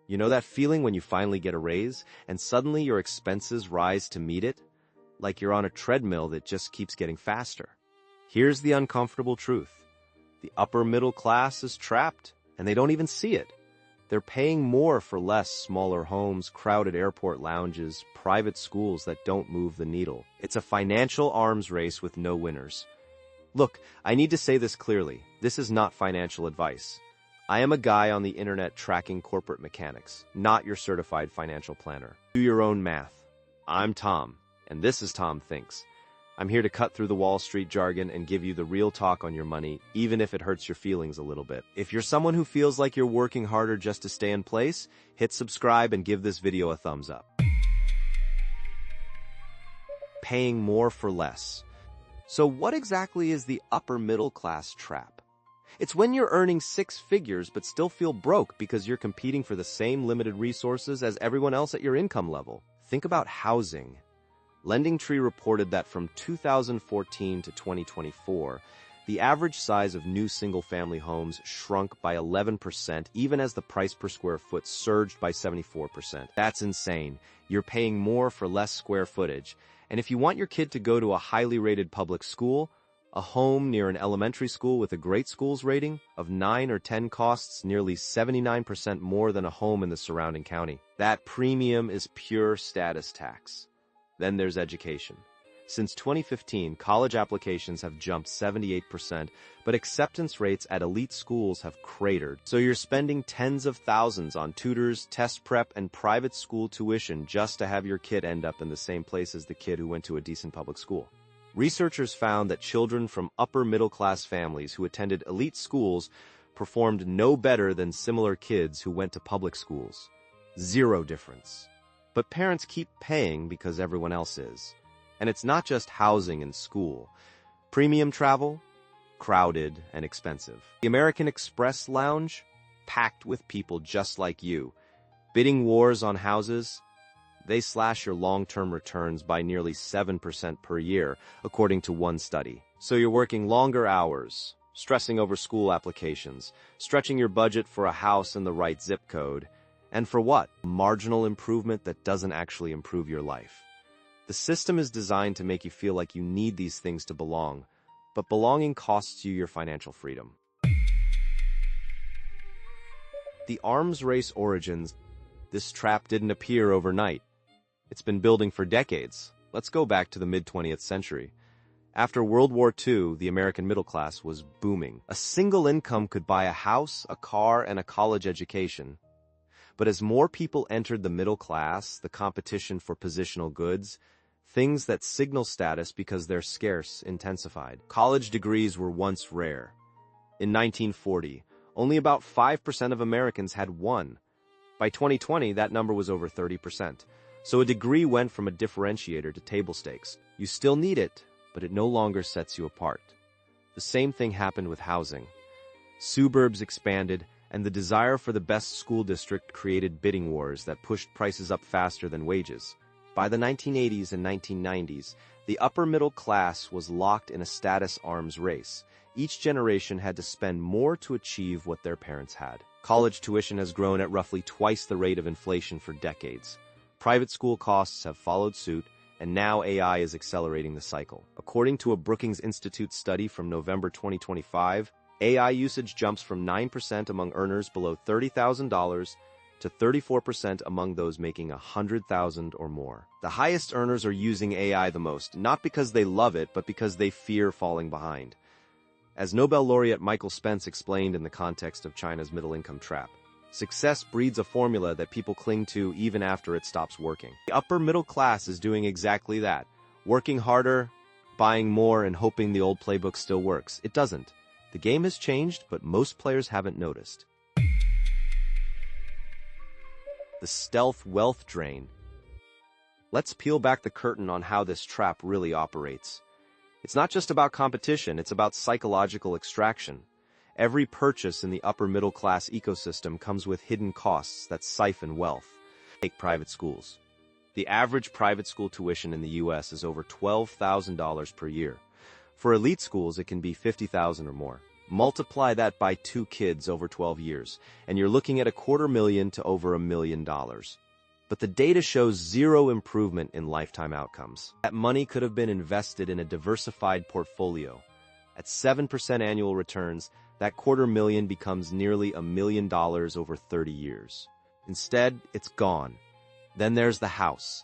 You know that feeling when you finally get a raise and suddenly your expenses rise to meet it? Like you're on a treadmill that just keeps getting faster. Here's the uncomfortable truth. The upper middle class is trapped, and they don't even see it. They're paying more for less smaller homes, crowded airport lounges, private schools that don't move the needle. It's a financial arms race with no winners. Look, I need to say this clearly. This is not financial advice. I am a guy on the internet tracking corporate mechanics, not your certified financial planner. Do your own math. I'm Tom, and this is Tom Thinks. I'm here to cut through the Wall Street jargon and give you the real talk on your money, even if it hurts your feelings a little bit. If you're someone who feels like you're working harder just to stay in place, hit subscribe and give this video a thumbs up. Paying more for less. So what exactly is the upper middle class trap? It's when you're earning six figures but still feel broke because you're competing for the same limited resources as everyone else at your income level. Think about housing. LendingTree reported that from 2014 to 2024, the average size of new single-family homes shrunk by 11%, even as the price per square foot surged by 74%. That's insane. You're paying more for less square footage. And if you want your kid to go to a highly rated public school, a home near an elementary school with a great schools rating of 9 or 10 costs nearly 79% more than a home in the surrounding county. That premium is pure status tax. Then there's education. Since 2015, college applications have jumped 78%, but acceptance rates at elite schools have cratered. So you're spending tens of thousands on tutors, test prep, and private school tuition just to have your kid end up in the same place as the kid who went to a decent public school. Researchers found that children from upper-middle-class families who attended elite schools performed no better than similar kids who went to public schools. Zero difference. But parents keep paying because everyone else is. And it's not just housing and school. Premium travel? Crowded and expensive. The American Express Lounge? Packed with people just like you. Bidding wars on houses? They slash your long-term returns by nearly 7% per year, according to one study. So you're working longer hours, stressing over school applications, stretching your budget for a house in the right zip code. And for what? Marginal improvement that doesn't actually improve your life. The system is designed to make you feel like you need these things to belong, but belonging costs you your financial freedom. The arms race origins. This trap didn't appear overnight. It's been building for decades. Let's go back to the mid-20th century. After World War II, the American middle class was booming. A single income could buy a house, a car, and a college education. But as more people entered the middle class, the competition for positional goods, things that signal status because they're scarce, intensified. College degrees were once rare. In 1940, only about 5% of Americans had one. By 2020, that number was over 30%. So a degree went from a differentiator to table stakes. You still need it, but it no longer sets you apart. The same thing happened with housing. Suburbs expanded, and the desire for the best school district created bidding wars that pushed prices up faster than wages. By the 1980s and 1990s, the upper middle class was locked in a status arms race. Each generation had to spend more to achieve what their parents had. College tuition has grown at roughly twice the rate of inflation for decades. Private school costs have followed suit, and now AI is accelerating the cycle. According to a Brookings Institute study from November 2025, AI usage jumps from 9% among earners below $30,000 to 34% among those making $100,000 or more. The highest earners are using AI the most, not because they love it, but because they fear falling behind. As Nobel laureate Michael Spence explained in the context of China's middle-income trap, success breeds a formula that people cling to even after it stops working. The upper middle class is doing exactly that, working harder, buying more, and hoping the old playbook still works. It doesn't. The game has changed, but most players haven't noticed. The stealth wealth drain. Let's peel back the curtain on how this trap really operates. It's not just about competition, it's about psychological extraction. Every purchase in the upper middle class ecosystem comes with hidden costs that siphon wealth. Take private schools. The average private school tuition in the US is over $12,000 per year. For elite schools, it can be $50,000 or more. Multiply that by 2 kids over 12 years, and you're looking at $250,000 to over $1 million. But the data shows zero improvement in lifetime outcomes. That money could have been invested in a diversified portfolio. At 7% annual returns, that $250,000 becomes nearly $1 million over 30 years. Instead, it's gone. Then there's the house.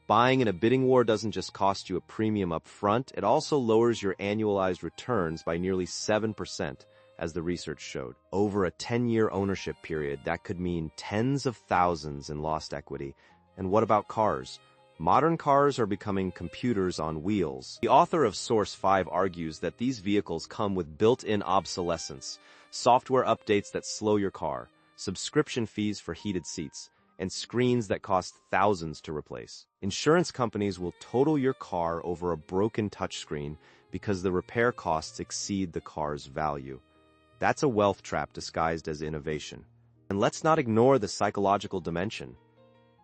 Buying in a bidding war doesn't just cost you a premium up front, it also lowers your annualized returns by nearly 7%, as the research showed. Over a 10-year ownership period, that could mean tens of thousands in lost equity. And what about cars? Modern cars are becoming computers on wheels. The author of Source 5 argues that these vehicles come with built-in obsolescence, software updates that slow your car, subscription fees for heated seats, and screens that cost thousands to replace. Insurance companies will total your car over a broken touchscreen because the repair costs exceed the car's value. That's a wealth trap disguised as innovation. And let's not ignore the psychological dimension.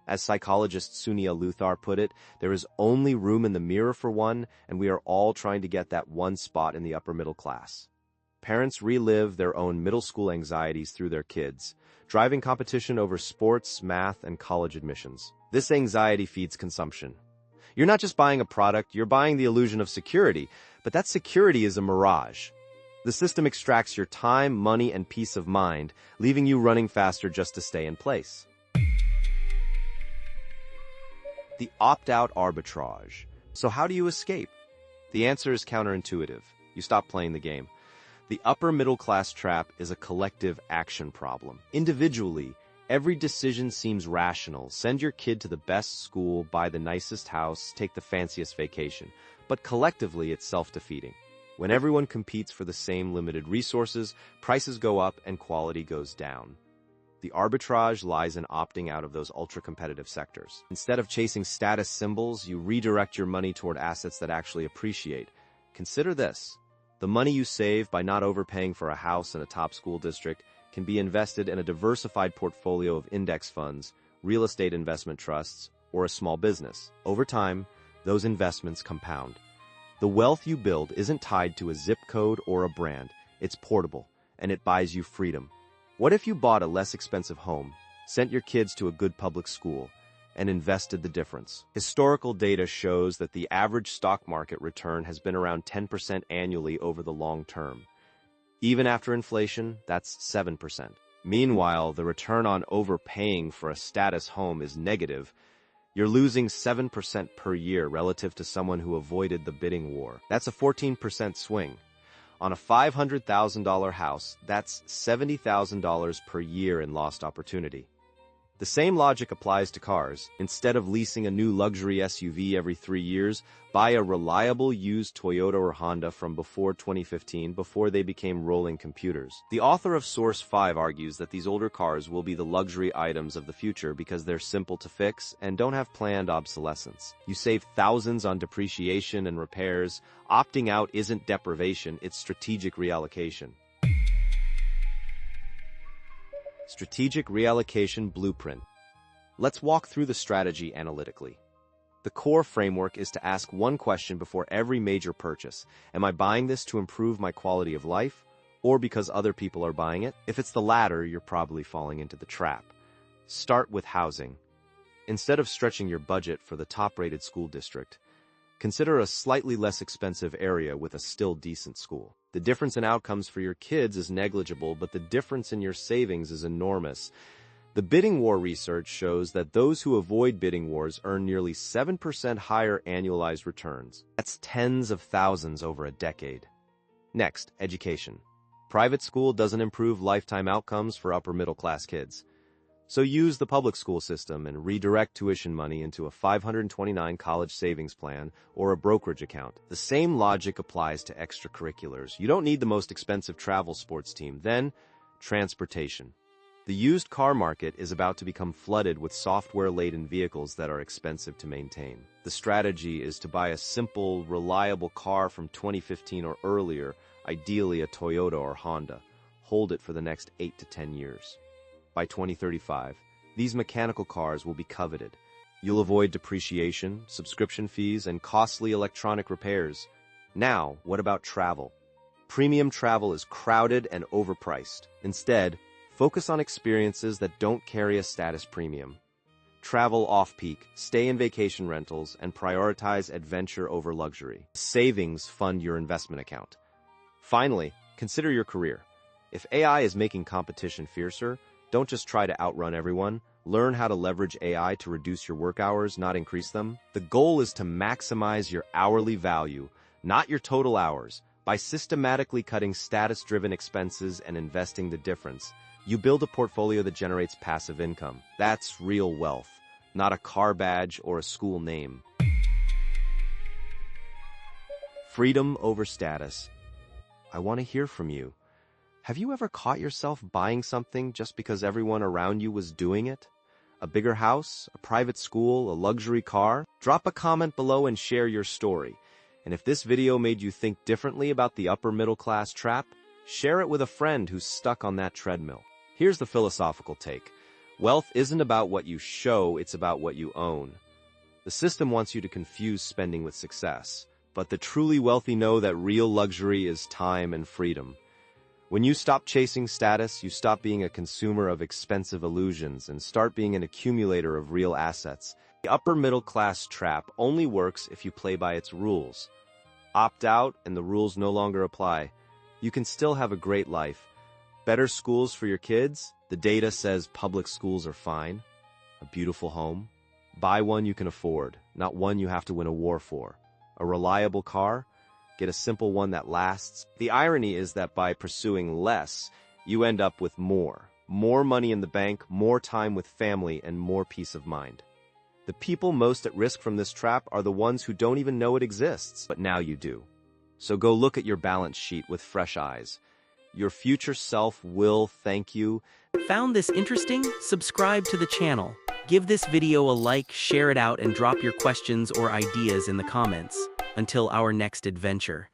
As psychologist Sunia Luthar put it, there is only room in the mirror for one, and we are all trying to get that one spot in the upper middle class. Parents relive their own middle school anxieties through their kids, driving competition over sports, math, and college admissions. This anxiety feeds consumption. You're not just buying a product, you're buying the illusion of security, but that security is a mirage. The system extracts your time, money, and peace of mind, leaving you running faster just to stay in place. The opt-out arbitrage. So how do you escape? The answer is counterintuitive. You stop playing the game. The upper middle class trap is a collective action problem. Individually, every decision seems rational. Send your kid to the best school, buy the nicest house, take the fanciest vacation. But collectively, it's self-defeating. When everyone competes for the same limited resources, prices go up and quality goes down. The arbitrage lies in opting out of those ultra-competitive sectors. Instead of chasing status symbols, you redirect your money toward assets that actually appreciate. Consider this. The money you save by not overpaying for a house in a top school district can be invested in a diversified portfolio of index funds, real estate investment trusts, or a small business. Over time, those investments compound. The wealth you build isn't tied to a zip code or a brand. It's portable, and it buys you freedom. What if you bought a less expensive home, sent your kids to a good public school, and invested the difference? Historical data shows that the average stock market return has been around 10% annually over the long term. Even after inflation, that's 7%. Meanwhile, the return on overpaying for a status home is negative. You're losing 7% per year relative to someone who avoided the bidding war. That's a 14% swing. On a $500,000 house, that's $70,000 per year in lost opportunity. The same logic applies to cars. Instead of leasing a new luxury SUV every 3 years, buy a reliable used Toyota or Honda from before 2015, before they became rolling computers. The author of Source 5 argues that these older cars will be the luxury items of the future because they're simple to fix and don't have planned obsolescence. You save thousands on depreciation and repairs. Opting out isn't deprivation, it's strategic reallocation. Strategic Reallocation Blueprint. Let's walk through the strategy analytically. The core framework is to ask one question before every major purchase. Am I buying this to improve my quality of life, or because other people are buying it? If it's the latter, you're probably falling into the trap. Start with housing. Instead of stretching your budget for the top-rated school district, consider a slightly less expensive area with a still decent school. The difference in outcomes for your kids is negligible, but the difference in your savings is enormous. The bidding war research shows that those who avoid bidding wars earn nearly 7% higher annualized returns. That's tens of thousands over a decade. Next, education. Private school doesn't improve lifetime outcomes for upper-middle-class kids. So use the public school system and redirect tuition money into a 529 college savings plan or a brokerage account. The same logic applies to extracurriculars. You don't need the most expensive travel sports team. Then, transportation. The used car market is about to become flooded with software-laden vehicles that are expensive to maintain. The strategy is to buy a simple, reliable car from 2015 or earlier, ideally a Toyota or Honda. Hold it for the next 8 to 10 years. By 2035, these mechanical cars will be coveted. You'll avoid depreciation, subscription fees, and costly electronic repairs. Now, what about travel? Premium travel is crowded and overpriced. Instead, focus on experiences that don't carry a status premium. Travel off-peak, stay in vacation rentals, and prioritize adventure over luxury. Savings fund your investment account. Finally, consider your career. If AI is making competition fiercer, don't just try to outrun everyone. Learn how to leverage AI to reduce your work hours, not increase them. The goal is to maximize your hourly value, not your total hours. By systematically cutting status-driven expenses and investing the difference, you build a portfolio that generates passive income. That's real wealth, not a car badge or a school name. Freedom over status. I want to hear from you. Have you ever caught yourself buying something just because everyone around you was doing it? A bigger house, a private school, a luxury car? Drop a comment below and share your story. And if this video made you think differently about the upper middle class trap, share it with a friend who's stuck on that treadmill. Here's the philosophical take. Wealth isn't about what you show, it's about what you own. The system wants you to confuse spending with success, but the truly wealthy know that real luxury is time and freedom. When you stop chasing status, you stop being a consumer of expensive illusions and start being an accumulator of real assets. The upper middle class trap only works if you play by its rules. Opt out and the rules no longer apply. You can still have a great life. Better schools for your kids? The data says public schools are fine. A beautiful home? Buy one you can afford, not one you have to win a war for. A reliable car? Get a simple one that lasts. The irony is that by pursuing less, you end up with more. More money in the bank, more time with family, and more peace of mind. The people most at risk from this trap are the ones who don't even know it exists, but now you do. So go look at your balance sheet with fresh eyes. Your future self will thank you. Found this interesting? Subscribe to the channel. Give this video a like, share it out, and drop your questions or ideas in the comments. Until our next adventure.